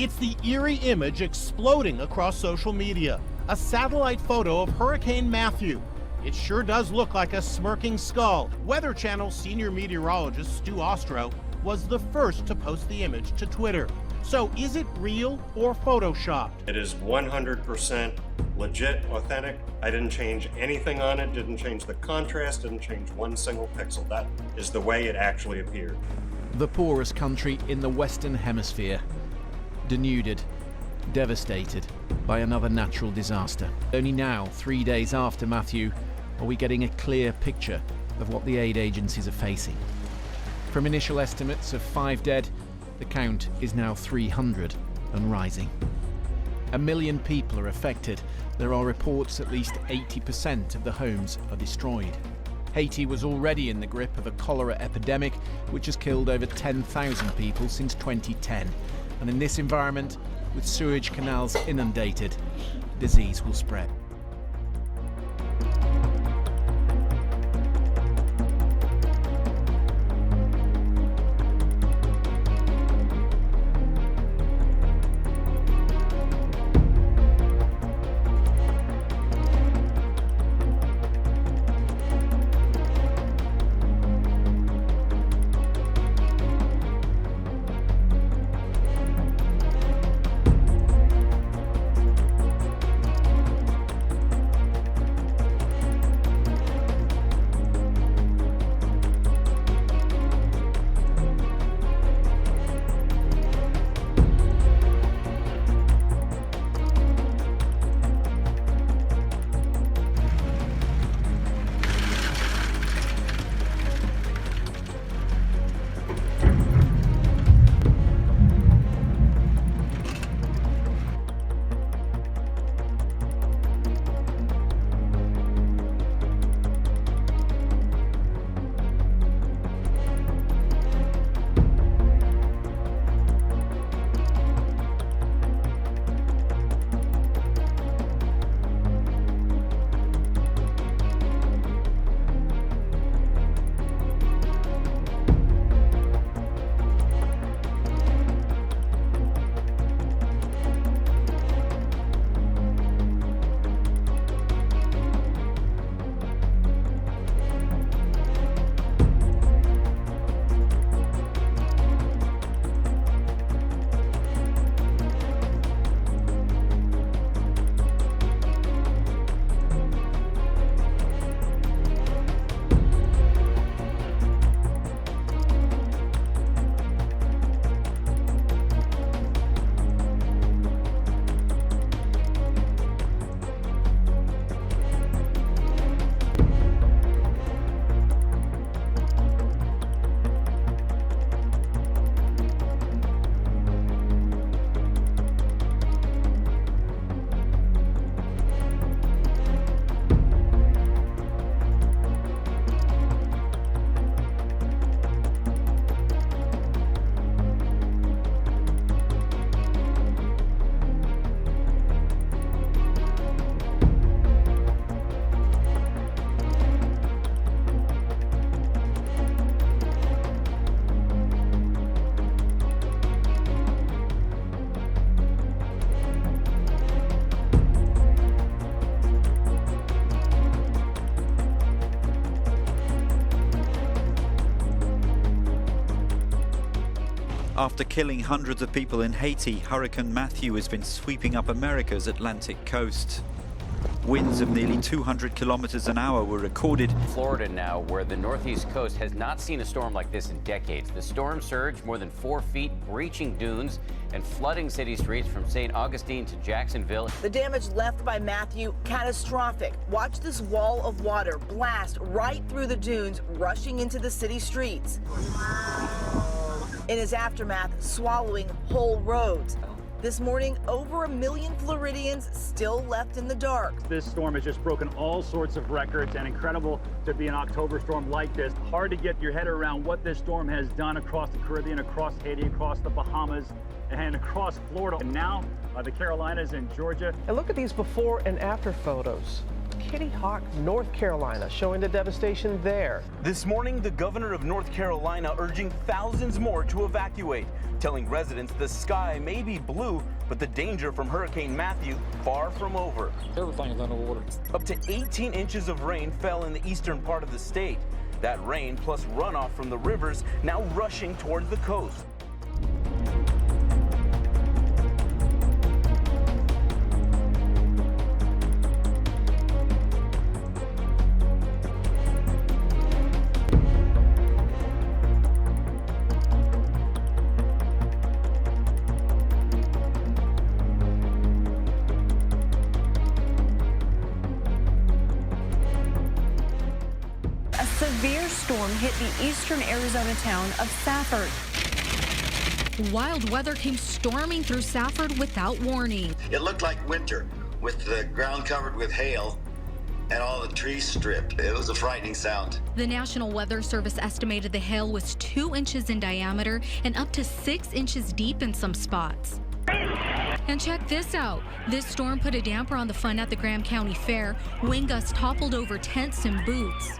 It's the eerie image exploding across social media. A satellite photo of Hurricane Matthew. It sure does look like a smirking skull. Weather Channel senior meteorologist Stu Ostro was the first to post the image to Twitter. So is it real or photoshopped? It is 100% legit, authentic. I didn't change anything on it, didn't change the contrast, didn't change one single pixel. That is the way it actually appeared. The poorest country in the Western Hemisphere, denuded, devastated by another natural disaster. Only now, 3 days after Matthew, are we getting a clear picture of what the aid agencies are facing. From initial estimates of 5 dead, the count is now 300 and rising. 1 million people are affected. There are reports at least 80% of the homes are destroyed. Haiti was already in the grip of a cholera epidemic, which has killed over 10,000 people since 2010. And in this environment, with sewage canals inundated, disease will spread. After killing hundreds of people in Haiti, Hurricane Matthew has been sweeping up America's Atlantic coast. Winds of nearly 200 kilometers an hour were recorded. Florida now, where the northeast coast has not seen a storm like this in decades. The storm surged more than 4 feet, breaching dunes and flooding city streets from St. Augustine to Jacksonville. The damage left by Matthew, catastrophic. Watch this wall of water blast right through the dunes, rushing into the city streets. In its aftermath, swallowing whole roads. This morning, over 1 million Floridians still left in the dark. This storm has just broken all sorts of records, and incredible to be an October storm like this. Hard to get your head around what this storm has done across the Caribbean, across Haiti, across the Bahamas, and across Florida, and now the Carolinas and Georgia. And look at these before and after photos. Kitty Hawk, North Carolina, showing the devastation there. This morning, the governor of North Carolina urging thousands more to evacuate, telling residents the sky may be blue, but the danger from Hurricane Matthew far from over. Everything is underwater. Up to 18 inches of rain fell in the eastern part of the state. That rain plus runoff from the rivers now rushing towards the coast. A severe storm hit the eastern Arizona town of Safford. Wild weather came storming through Safford without warning. It looked like winter with the ground covered with hail and all the trees stripped. It was a frightening sound. The National Weather Service estimated the hail was 2 inches in diameter and up to 6 inches deep in some spots. And check this out. This storm put a damper on the fun at the Graham County Fair. Wind gusts toppled over tents and booths.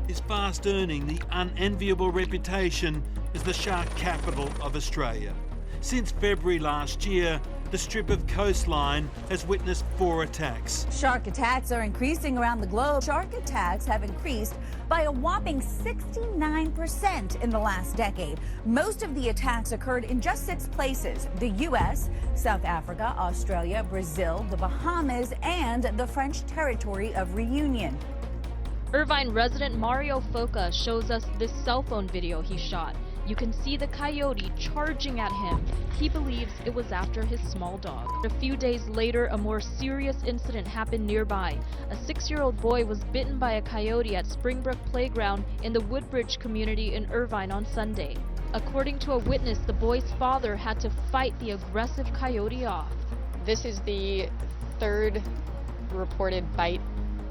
Is fast earning the unenviable reputation as the shark capital of Australia. Since February last year, the strip of coastline has witnessed 4 attacks. Shark attacks are increasing around the globe. Shark attacks have increased by a whopping 69% in the last decade. Most of the attacks occurred in just 6 places: the U.S., South Africa, Australia, Brazil, the Bahamas, and the French territory of Reunion. Irvine resident Mario Foca shows us this cell phone video he shot. You can see the coyote charging at him. He believes it was after his small dog. A few days later, a more serious incident happened nearby. A 6-year-old boy was bitten by a coyote at Springbrook Playground in the Woodbridge community in Irvine on Sunday. According to a witness, the boy's father had to fight the aggressive coyote off. This is the 3rd reported bite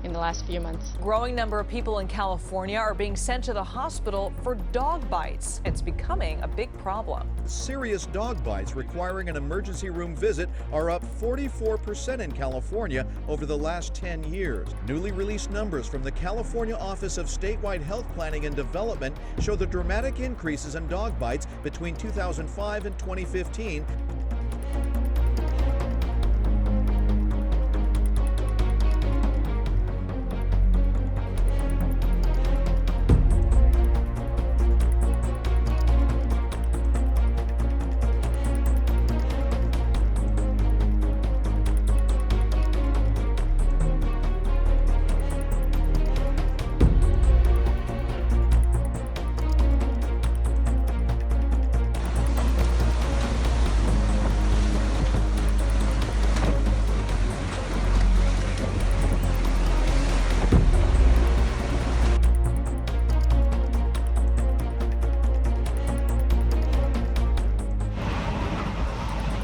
in the last few months. Growing number of people in California are being sent to the hospital for dog bites. It's becoming a big problem. Serious dog bites requiring an emergency room visit are up 44% in California over the last 10 years. Newly released numbers from the California Office of Statewide Health Planning and Development show the dramatic increases in dog bites between 2005 and 2015.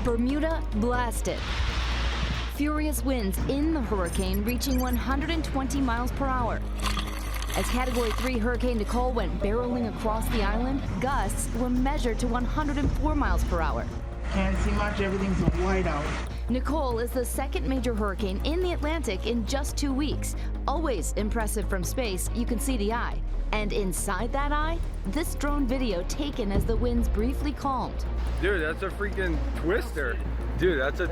Bermuda blasted. Furious winds in the hurricane reaching 120 miles per hour. As Category 3 Hurricane Nicole went barreling across the island, gusts were measured to 104 miles per hour. Can't see much, everything's white out. Nicole is the 2nd major hurricane in the Atlantic in just 2 weeks. Always impressive from space, you can see the eye. And inside that eye, this drone video taken as the winds briefly calmed. Dude, that's a freaking twister. Dude, that's a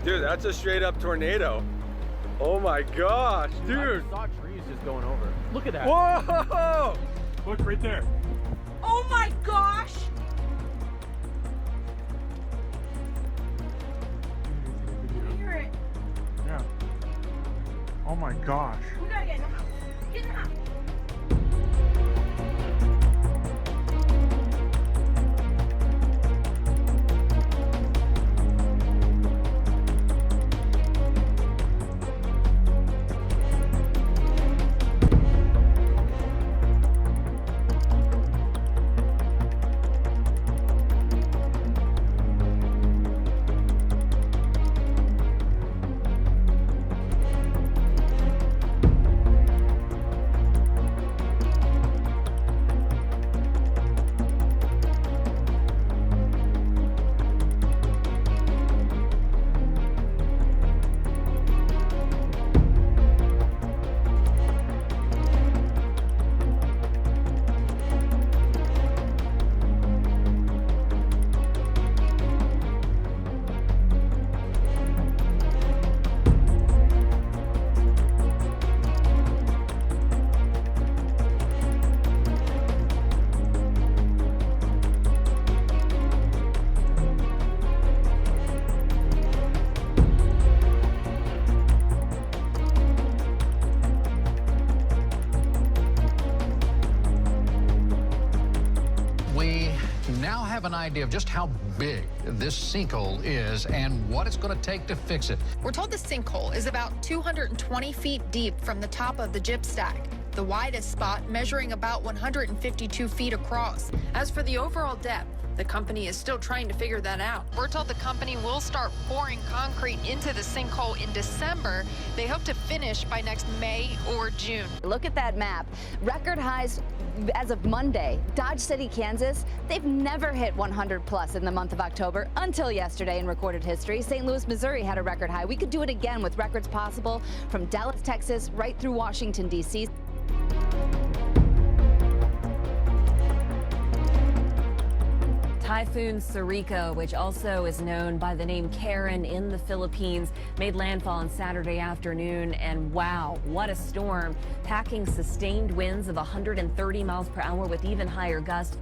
Dude, that's a straight up tornado. Oh my gosh, dude. I saw trees just going over. Look at that. Whoa! Look right there. Oh my gosh! I hear it. Yeah. Oh my gosh. We gotta get in the house. Get in the house. An idea of just how big this sinkhole is and what it's going to take to fix it. We're told the sinkhole is about 220 feet deep from the top of the gyp stack, the widest spot measuring about 152 feet across. As for the overall depth, the company is still trying to figure that out. We're told the company will start pouring concrete into the sinkhole in December. They hope to finish by next May or June. Look at that map. Record highs as of Monday. Dodge City, Kansas, they've never hit 100 plus in the month of October until yesterday in recorded history. St. Louis, Missouri had a record high. We could do it again with records possible from Dallas, Texas, right through Washington, D.C. Typhoon Sarika, which also is known by the name Karen in the Philippines, made landfall on Saturday afternoon, and wow, what a storm, packing sustained winds of 130 miles per hour with even higher gusts.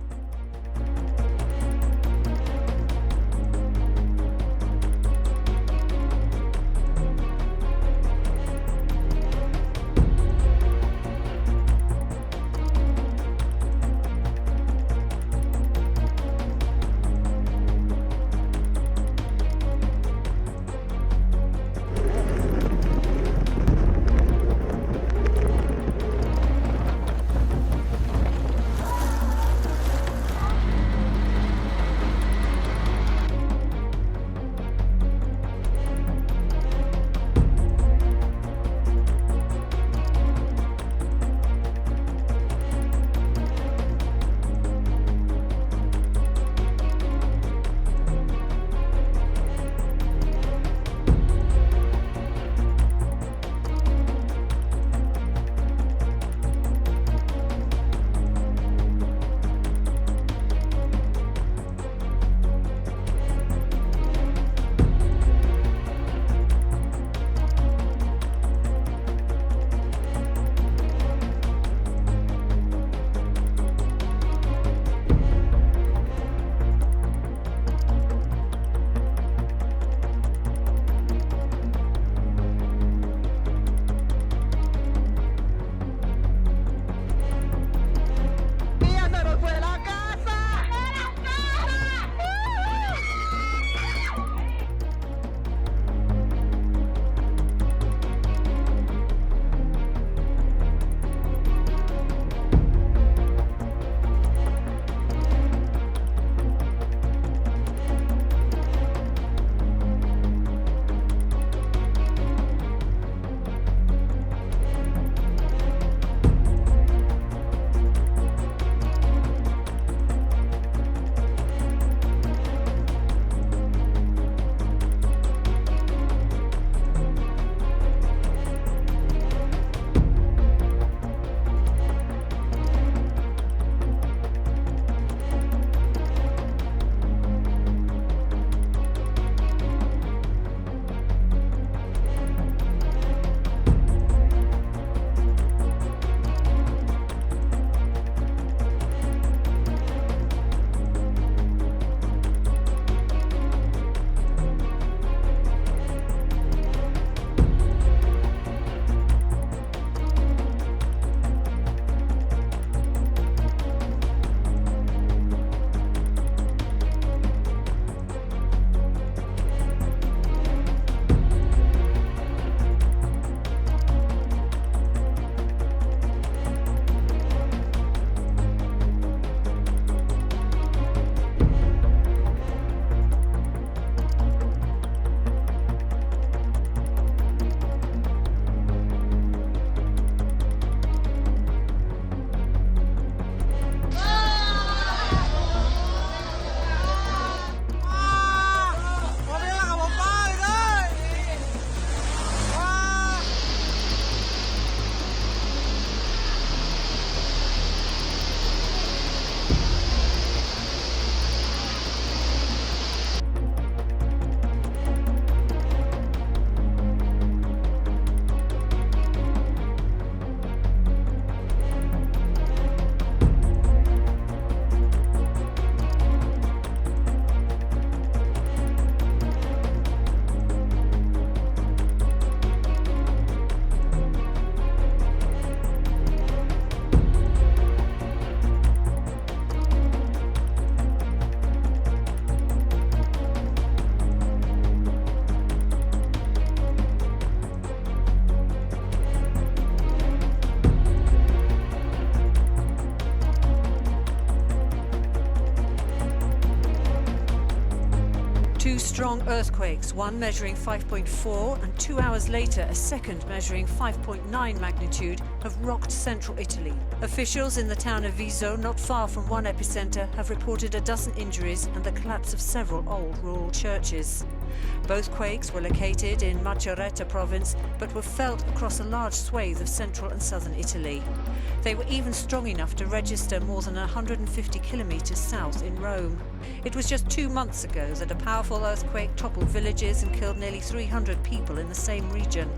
strong earthquakes, one measuring 5.4 and 2 hours later a second measuring 5.9 magnitude, have rocked central Italy. Officials in the town of Viso, not far from one epicenter, have reported a dozen injuries and the collapse of several old rural churches. Both quakes were located in Macerata province, but were felt across a large swathe of central and southern Italy. They were even strong enough to register more than 150 kilometers south in Rome. It was just 2 months ago that a powerful earthquake toppled villages and killed nearly 300 people in the same region.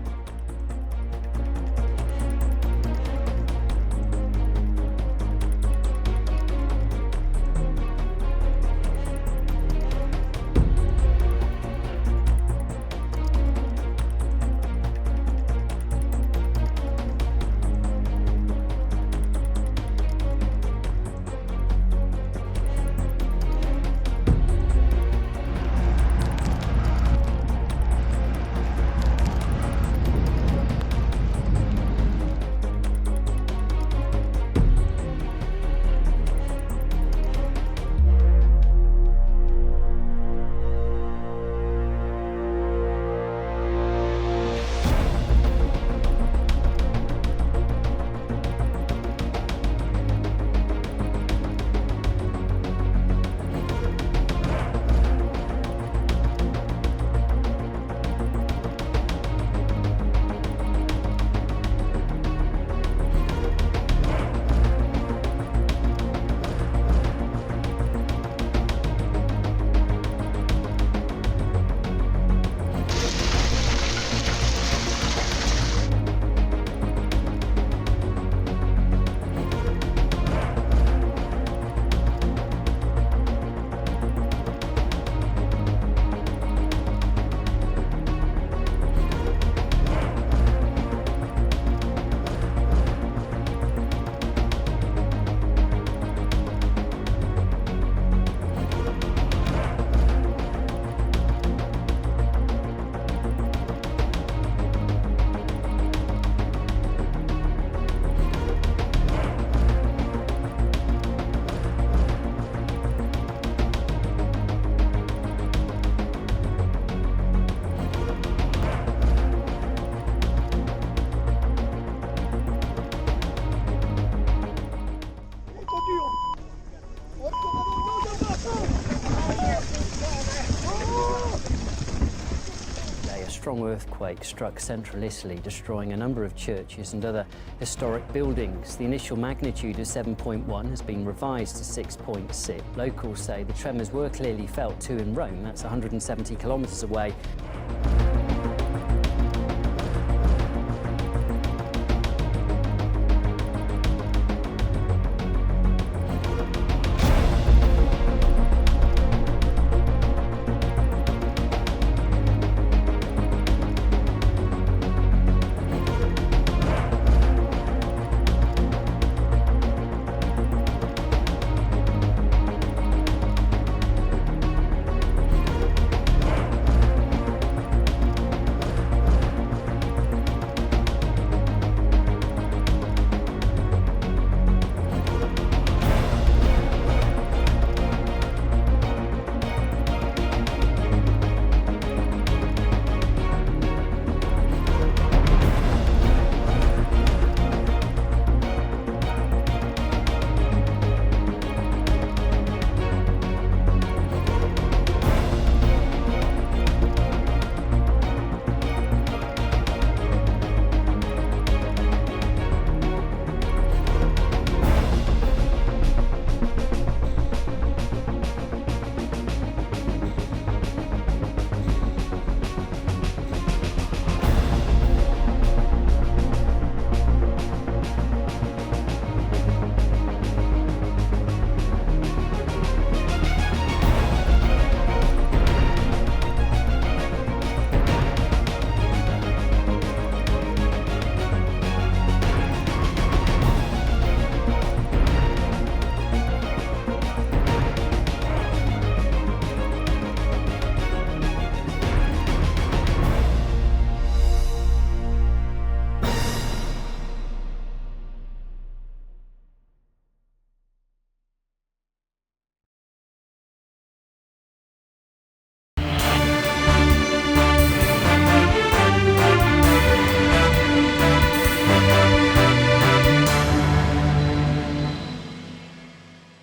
A strong earthquake struck central Italy, destroying a number of churches and other historic buildings. The initial magnitude of 7.1 has been revised to 6.6. Locals say the tremors were clearly felt too in Rome, that's 170 kilometres away.